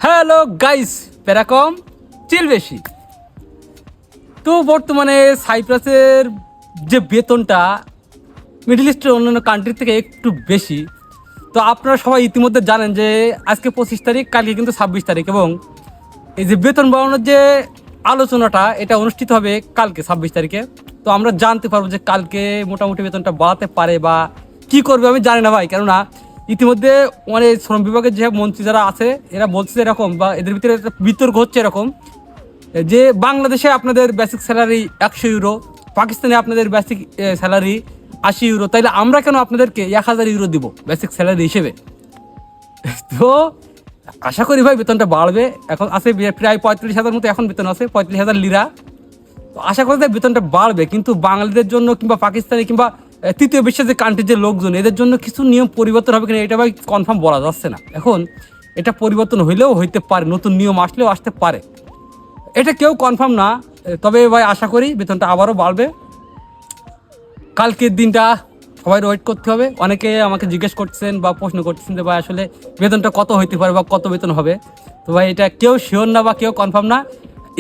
Hello guys, প্যারাকম চিল বেশি। তো বর্তমানে সাইপ্রাসের যে বেতনটা মিডল ইস্টের অন্যান্য কান্ট্রি থেকে একটু বেশি। তো আপনারা সবাই ইতিমধ্যে জানেন যে আজকে 25 তারিখ, কালকে কিন্তু 26 তারিখ, এবং এই যে বেতন বাড়ানোর যে আলোচনাটা এটা অনুষ্ঠিত হবে কালকে 26 তারিখে। তো আমরা জানতে পারবো যে কালকে মোটামুটি বেতনটা বাড়াতে পারে বা কি করবে আমি জানি না ভাই, কেননা ইতিমধ্যে মানে শ্রম বিভাগের যে মন্ত্রী যারা আছে এরা বলছে এরকম, বা এদের ভিতরে একটা বিতর্ক হচ্ছে এরকম যে বাংলাদেশে আপনাদের বেসিক স্যালারি 100 ইউরো, পাকিস্তানে আপনাদের বেসিক স্যালারি 80 ইউরো, তাইলে আমরা কেন আপনাদেরকে 1000 ইউরো দিব বেসিক স্যালারি হিসেবে? তো আশা করি ভাই বেতনটা বাড়বে। এখন আছে প্রায় 35,000 মতো এখন বেতন আছে, 35,000 লিরা। তো আশা করি বেতনটা বাড়বে, কিন্তু বাঙালিদের জন্য কিংবা পাকিস্তানি কিংবা তৃতীয় বিশ্বের যে কান্ট্রির যে লোকজন এদের জন্য কিছু নিয়ম পরিবর্তন হবে কিনা এটা ভাই কনফার্ম বলা যাচ্ছে না। এখন এটা পরিবর্তন হইলেও হইতে পারে, নতুন নিয়ম আসলেও আসতে পারে, এটা কেউ কনফার্ম না। তবে ভাই আশা করি বেতনটা আবারও বাড়বে। কালকের দিনটা সবাই ওয়েট করতে হবে। অনেকে আমাকে জিজ্ঞেস করছেন বা প্রশ্ন করছেন যে ভাই আসলে বেতনটা কত হইতে পারে বা কত বেতন হবে। তো ভাই এটা কেউ শিওর না বা কেউ কনফার্ম না।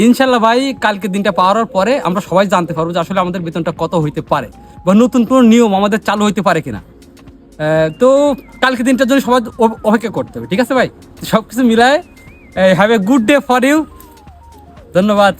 ইনশাল্লাহ ভাই কালকের দিনটা পাওয়ার পরে আমরা সবাই জানতে পারবো যে আসলে আমাদের বেতনটা কত হইতে পারে বা নতুন কোনো নিয়ম আমাদের চালু হইতে পারে কিনা। তো কালকের দিনটার জন্য সবাই অপেক্ষা করতে হবে, ঠিক আছে ভাই? সব কিছু মিলায় have a good day for you. ধন্যবাদ।